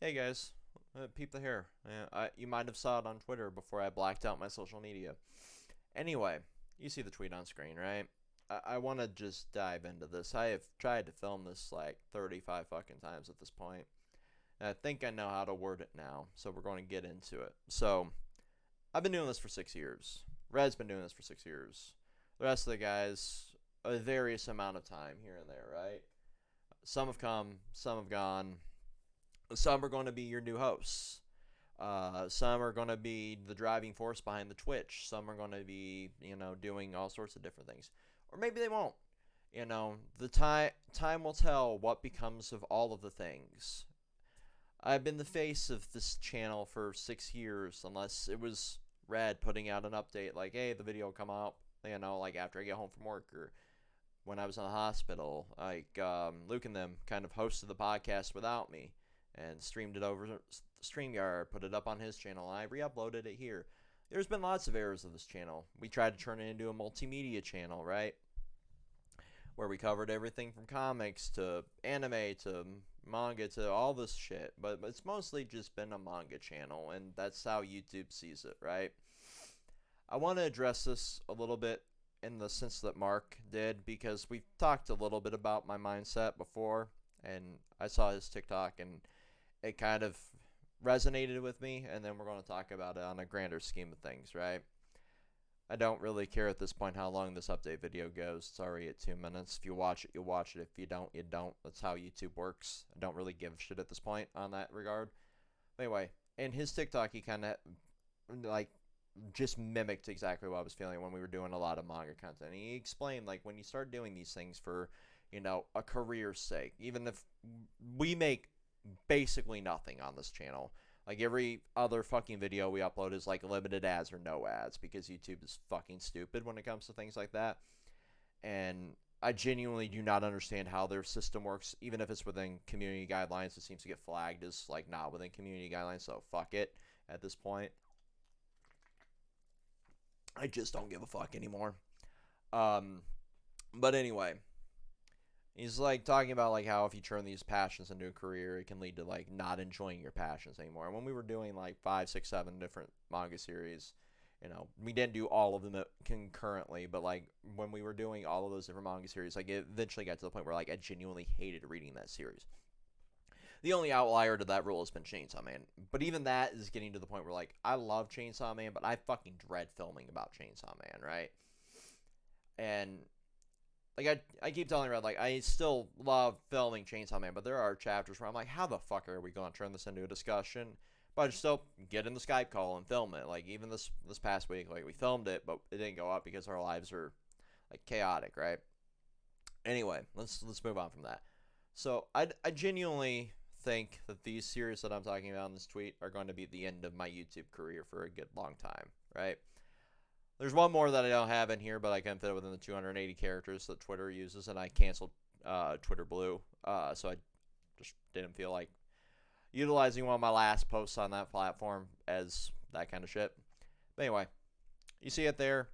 Hey guys, peep the hair. You might have saw it on Twitter before I blacked out my social media. Anyway, you see the tweet on screen, right? I want to just dive into this. I have tried to film this like 35 fucking times at this point. And I think I know how to word it now, so we're going to get into it. So, I've been doing this for 6 years. Red's been doing this for 6 years. The rest of the guys, a various amount of time here and there, right? Some have come, some have gone. Some are going to be your new hosts. Some are going to be the driving force behind the Twitch. Some are going to be, doing all sorts of different things. Or maybe they won't. The time will tell what becomes of all of the things. I've been the face of this channel for 6 years, unless it was Red putting out an update like, hey, the video will come out, like after I get home from work, or when I was in the hospital. Like, Luke and them kind of hosted the podcast without me and streamed it over StreamYard, put it up on his channel, and I re-uploaded it here. There's been lots of errors of this channel. We tried to turn it into a multimedia channel, right? Where we covered everything from comics to anime to manga to all this shit. But it's mostly just been a manga channel, and that's how YouTube sees it, right? I want to address this a little bit in the sense that Mark did, because we've talked a little bit about my mindset before, and I saw his TikTok, and it kind of resonated with me, and then we're going to talk about it on a grander scheme of things, right? I don't really care at this point how long this update video goes. It's already at 2 minutes. If you watch it, you watch it. If you don't, you don't. That's how YouTube works. I don't really give a shit at this point on that regard. But anyway, in his TikTok, he kind of like just mimicked exactly what I was feeling when we were doing a lot of manga content. And he explained, like, when you start doing these things for, a career's sake, even if we make basically nothing on this channel. Like, every other fucking video we upload is like limited ads or no ads, because YouTube is fucking stupid when it comes to things like that. And I genuinely do not understand how their system works. Even if it's within community guidelines, it seems to get flagged as like not within community guidelines. So fuck it at this point. I just don't give a fuck anymore. Um, but anyway, he's like talking about like how if you turn these passions into a career, it can lead to like not enjoying your passions anymore. And when we were doing like 5, 6, 7 different manga series, we didn't do all of them concurrently, but like when we were doing all of those different manga series, like it eventually got to the point where like I genuinely hated reading that series. The only outlier to that rule has been Chainsaw Man, but even that is getting to the point where like I love Chainsaw Man, but I fucking dread filming about Chainsaw Man, right? And like I keep telling Red, like I still love filming Chainsaw Man, but there are chapters where I'm like, how the fuck are we going to turn this into a discussion? But I just still get in the Skype call and film it. Like even this past week, like we filmed it, but it didn't go up because our lives are like chaotic, right? Anyway, let's move on from that. So I genuinely think that these series that I'm talking about in this tweet are going to be the end of my YouTube career for a good long time, right? There's one more that I don't have in here, but I can fit it within the 280 characters that Twitter uses, and I canceled Twitter Blue, so I just didn't feel like utilizing one of my last posts on that platform as that kind of shit. But anyway, you see it there.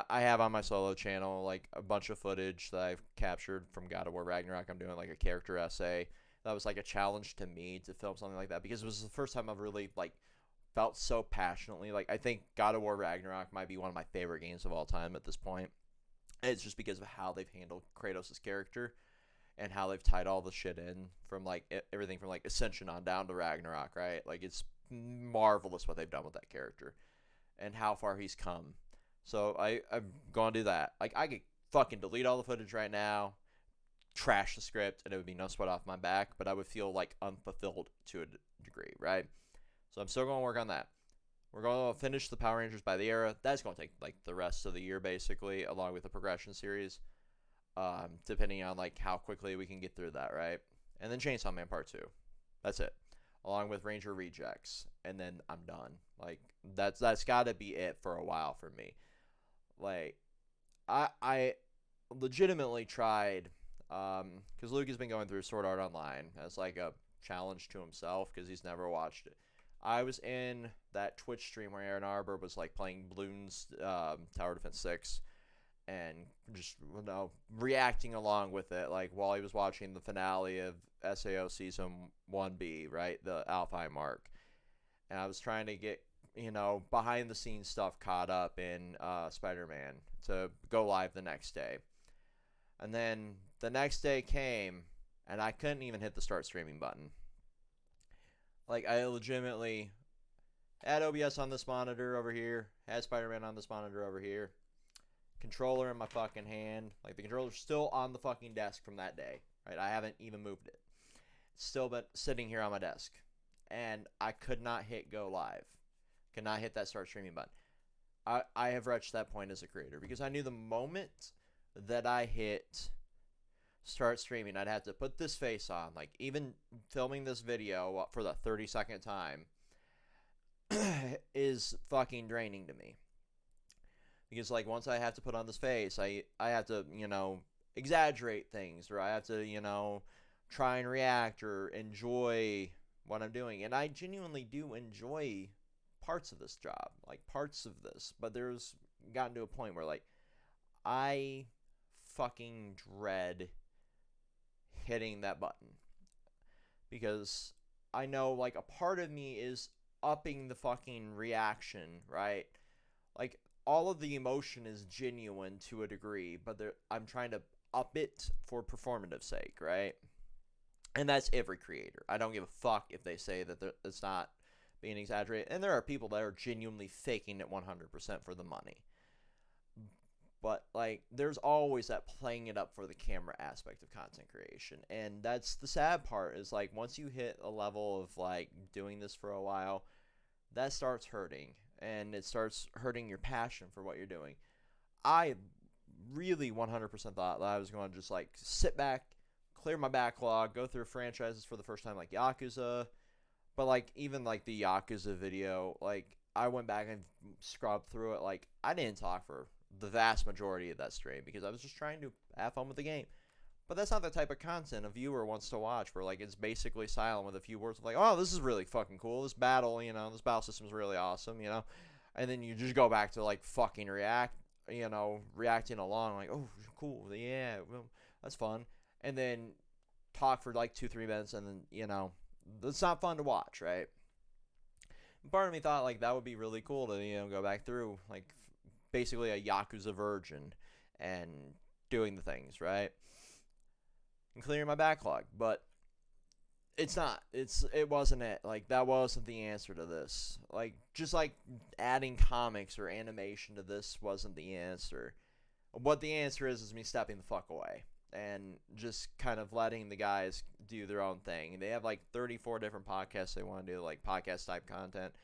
I have on my solo channel like a bunch of footage that I've captured from God of War Ragnarok. I'm doing like a character essay. That was like a challenge to me to film something like that, because it was the first time I've really like felt so passionately. Like I think God of War Ragnarok might be one of my favorite games of all time at this point. And it's just because of how they've handled Kratos' character and how they've tied all the shit in from like everything from like Ascension on down to Ragnarok, right? Like it's marvelous what they've done with that character and how far he's come. So I'm going to do that. Like I could fucking delete all the footage right now, trash the script, and it would be no sweat off my back, but I would feel like unfulfilled to a degree, right? So I'm still going to work on that. We're going to finish the Power Rangers by the Era. That's going to take like the rest of the year, basically, along with the progression series, depending on like how quickly we can get through that, right? And then Chainsaw Man Part 2. That's it. Along with Ranger Rejects. And then I'm done. Like, that's got to be it for a while for me. Like, I legitimately tried, because Luke has been going through Sword Art Online as like a challenge to himself because he's never watched it. I was in that Twitch stream where Aaron Arbor was like playing Bloons Tower Defense 6, and just, reacting along with it, like while he was watching the finale of SAO Season 1B, right, the Alfheim arc. And I was trying to get, behind the scenes stuff caught up in Spider-Man to go live the next day. And then the next day came, and I couldn't even hit the start streaming button. Like, I legitimately had OBS on this monitor over here, had Spider-Man on this monitor over here, controller in my fucking hand. Like, the controller's still on the fucking desk from that day, right? I haven't even moved it. It's still been sitting here on my desk. And I could not hit go live. Could not hit that start streaming button. I have reached that point as a creator because I knew the moment that I hit start streaming, I'd have to put this face on. Like, even filming this video for the 32nd time is fucking draining to me. Because, like, once I have to put on this face, I have to, exaggerate things, or I have to, try and react or enjoy what I'm doing. And I genuinely do enjoy parts of this job, like parts of this, but there's gotten to a point where, like, I fucking dread hitting that button because I know, like, a part of me is upping the fucking reaction, right? Like, all of the emotion is genuine to a degree, but I'm trying to up it for performative sake, right? And that's every creator. I don't give a fuck if they say that it's not being exaggerated. And there are people that are genuinely faking it 100% for the money. But, like, there's always that playing it up for the camera aspect of content creation. And that's the sad part is, like, once you hit a level of, like, doing this for a while, that starts hurting. And it starts hurting your passion for what you're doing. I really 100% thought that I was going to just, like, sit back, clear my backlog, go through franchises for the first time, like Yakuza. But, like, even, like, the Yakuza video, like, I went back and scrubbed through it. Like, I didn't talk for the vast majority of that stream because I was just trying to have fun with the game. But that's not the type of content a viewer wants to watch, where, like, it's basically silent with a few words of, like, oh, this is really fucking cool. This battle, this battle system is really awesome, And then you just go back to, like, fucking reacting along, like, oh, cool, yeah, well, that's fun. And then talk for, like, 2-3 minutes, and then, it's not fun to watch, right? And part of me thought, like, that would be really cool to, go back through, like, basically a Yakuza virgin and doing the things, right? And clearing my backlog, but it's not. It wasn't it. Like, that wasn't the answer to this. Like, just like adding comics or animation to this wasn't the answer. What the answer is me stepping the fuck away and just kind of letting the guys do their own thing. They have, like, 34 different podcasts they want to do, like, podcast type content,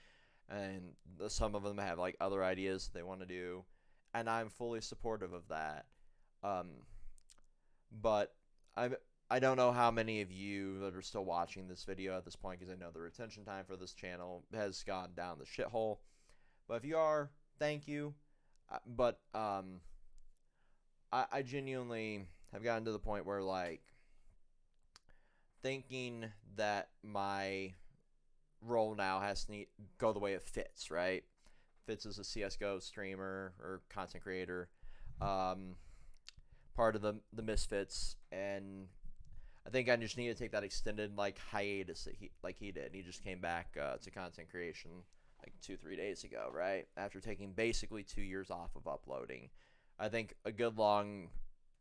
and some of them have, like, other ideas they want to do, and I'm fully supportive of that. But I don't know how many of you that are still watching this video at this point, because I know the retention time for this channel has gone down the shithole. But if you are, thank you. But I genuinely have gotten to the point where, like, thinking that my role now has to go the way it fits, right? Fits as a CSGO streamer or content creator, part of the Misfits, and I think I just need to take that extended, like, hiatus that he did. He just came back to content creation like 2-3 days ago, right? After taking basically 2 years off of uploading. I think a good long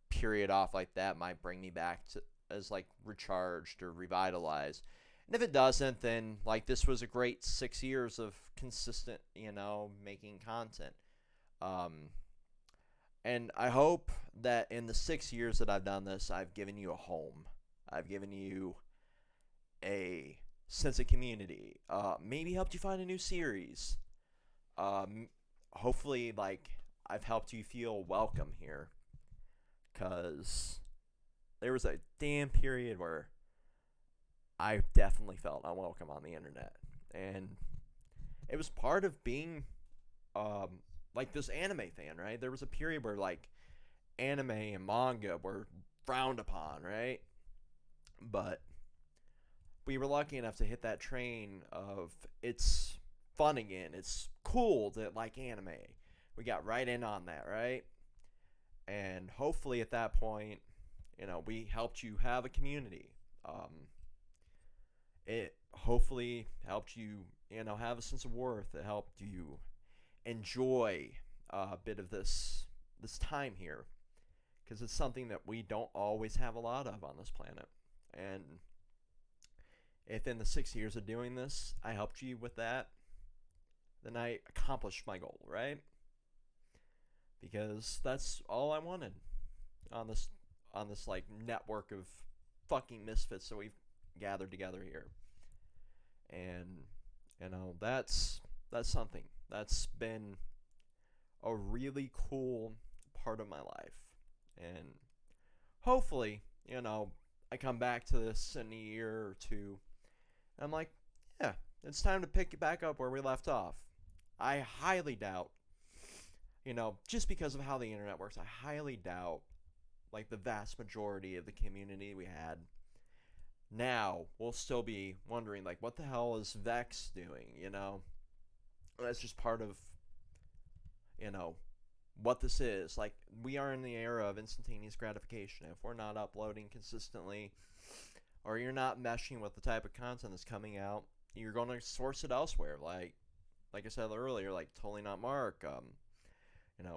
period off like that might bring me back to as, like, recharged or revitalized. And if it doesn't, then, like, this was a great 6 years of consistent, making content. And I hope that in the 6 years that I've done this, I've given you a home. I've given you a sense of community. Maybe helped you find a new series. Hopefully, like, I've helped you feel welcome here. Because there was a damn period where I definitely felt unwelcome on the internet. And it was part of being, like, this anime fan, right? There was a period where, like, anime and manga were frowned upon, right? But we were lucky enough to hit that train of it's fun again. It's cool to like anime. We got right in on that, right? And hopefully at that point, we helped you have a community. It hopefully helped you, have a sense of worth. It helped you enjoy a bit of this time here, because it's something that we don't always have a lot of on this planet. And if in the 6 years of doing this I helped you with that, then I accomplished my goal, right? Because that's all I wanted on this like network of fucking misfits that we've gathered together here. And that's something that's been a really cool part of my life. And hopefully, I come back to this in a year or two, and I'm like, yeah, it's time to pick it back up where we left off. I highly doubt, just because of how the internet works, I highly doubt, like, the vast majority of the community we had now will still be wondering, like, what the hell is Vex doing, That's just part of, what this is. Like, we are in the era of instantaneous gratification. If we're not uploading consistently, or you're not meshing with the type of content that's coming out, you're going to source it elsewhere. Like I said earlier, like Totally Not Mark,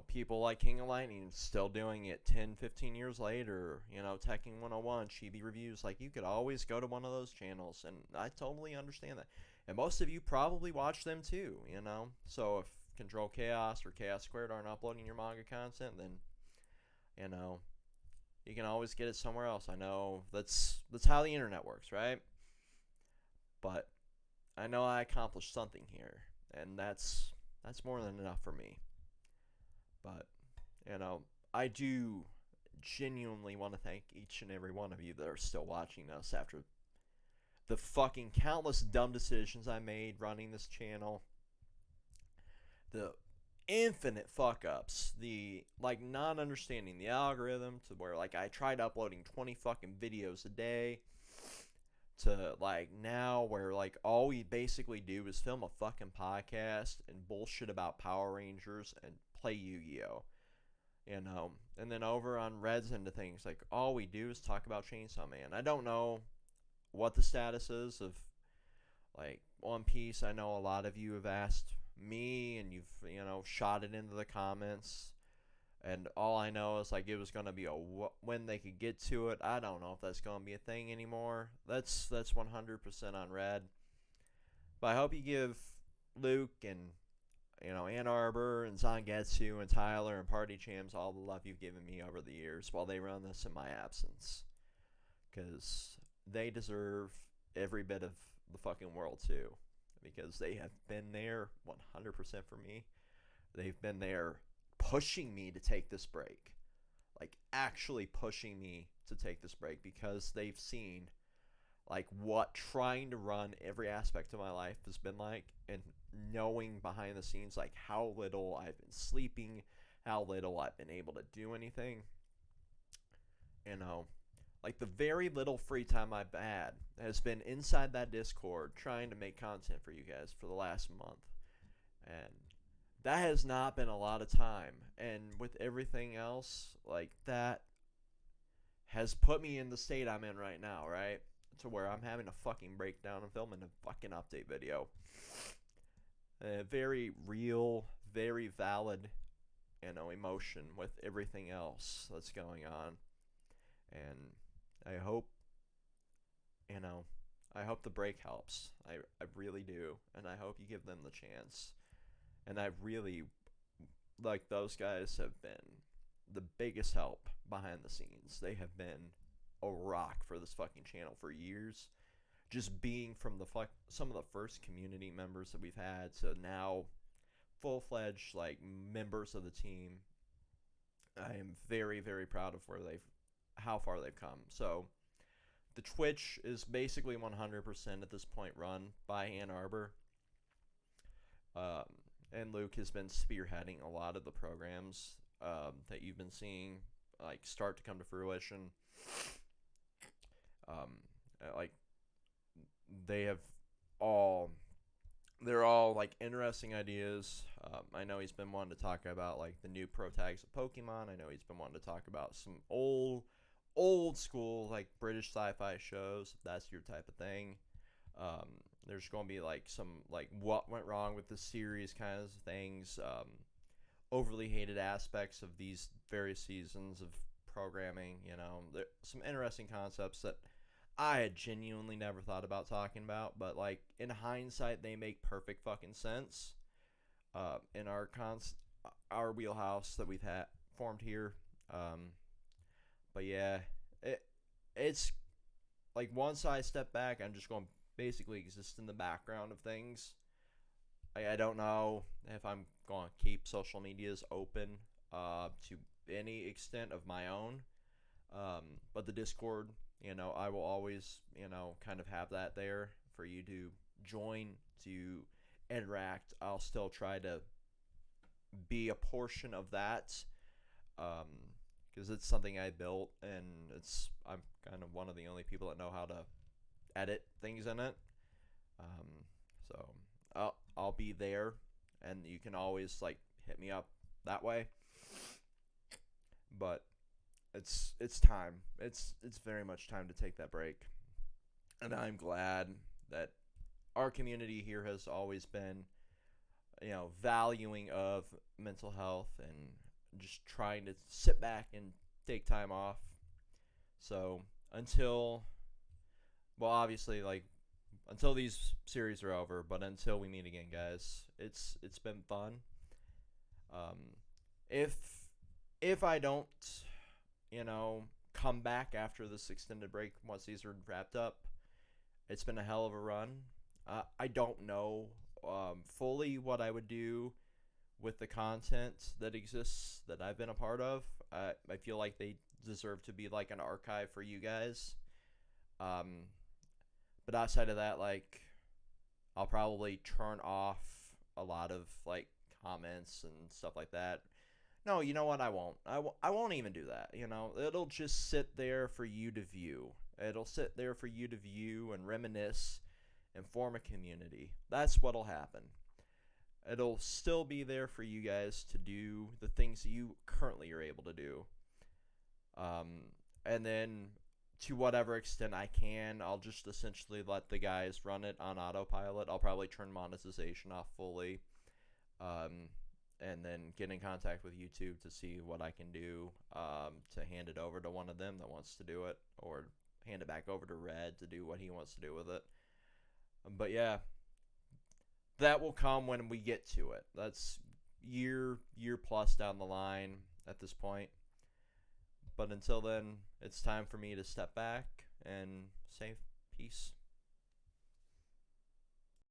people like King of Lightning still doing it 10, 15 years later, Tekking 101, Chibi Reviews. Like, you could always go to one of those channels, and I totally understand that. And most of you probably watch them too, So if Control Chaos or Chaos Squared aren't uploading your manga content, then, you can always get it somewhere else. I know that's how the internet works, right? But I know I accomplished something here, and that's more than enough for me. But, I do genuinely want to thank each and every one of you that are still watching us after the fucking countless dumb decisions I made running this channel. The infinite fuck-ups. The, like, non-understanding the algorithm to where, like, I tried uploading 20 fucking videos a day to, like, now where, like, all we basically do is film a fucking podcast and bullshit about Power Rangers and play Yu-Gi-Oh! And then over on Red's end of things, like, all we do is talk about Chainsaw Man. I don't know what the status is of, like, One Piece. I know a lot of you have asked me, and you've, shot it into the comments. And all I know is, like, it was going to be when they could get to it. I don't know if that's going to be a thing anymore. That's 100% on Red. But I hope you give Luke and, Ann Arbor and Zangetsu and Tyler and Party Chams all the love you've given me over the years while they run this in my absence. Because they deserve every bit of the fucking world too. Because they have been there 100% for me. They've been there pushing me to take this break. Like, actually pushing me to take this break, because they've seen, like, what trying to run every aspect of my life has been like, and knowing behind the scenes, like, how little I've been sleeping, how little I've been able to do anything. Like, the very little free time I've had has been inside that Discord trying to make content for you guys for the last month. And that has not been a lot of time. And with everything else, like, that has put me in the state I'm in right now, right? To where I'm having a fucking breakdown and filming a fucking update video. A very real, very valid, emotion with everything else that's going on. And I hope, I hope the break helps. I really do. And I hope you give them the chance. And I really, like, those guys have been the biggest help behind the scenes. They have been a rock for this fucking channel for years. Just being from some of the first community members that we've had to now full-fledged, like, members of the team. I am very, very proud of how far they've come. So the Twitch is basically 100% at this point run by Ann Arbor. And Luke has been spearheading a lot of the programs that you've been seeing, like, start to come to fruition. Like, they have all they're all like interesting ideas. I know he's been wanting to talk about like the new pro tags of Pokemon. I know he's been wanting to talk about some old school like British sci-fi shows. If that's your type of thing. Um, there's going to be like some like what went wrong with the series kind of things. Overly hated aspects of these various seasons of programming. You know, some interesting concepts that I had genuinely never thought about talking about, but like in hindsight, they make perfect fucking sense. In our wheelhouse that we've had formed here. Um, but yeah, it it's like once I step back, I'm just going to basically exist in the background of things. I don't know if I'm going to keep social medias open to any extent of my own. But the Discord, I will always, kind of have that there for you to join, to interact. I'll still try to be a portion of that because it's something I built, and I'm kind of one of the only people that know how to edit things in it. Um, so I'll be there, and you can always like hit me up that way. But it's time. It's very much time to take that break, and I'm glad that our community here has always been, valuing of mental health and just trying to sit back and take time off. So until, well, obviously, like until these series are over, but until we meet again, guys, it's been fun. Um, if if I don't, come back after this extended break once these are wrapped up, it's been a hell of a run. I don't know fully what I would do with the content that exists that I've been a part of. I feel like they deserve to be like an archive for you guys. Um, but outside of that, like I'll probably turn off a lot of like comments and stuff like that. No, you know what? I won't. I won't even do that. It'll just sit there for you to view. It'll sit there for you to view and reminisce and form a community. That's what'll happen. It'll still be there for you guys to do the things that you currently are able to do. And then to whatever extent I can, I'll just essentially let the guys run it on autopilot. I'll probably turn monetization off fully. Um, and then get in contact with YouTube to see what I can do to hand it over to one of them that wants to do it, or hand it back over to Red to do what he wants to do with it. But yeah, that will come when we get to it. That's year plus down the line at this point. But until then, it's time for me to step back and say peace.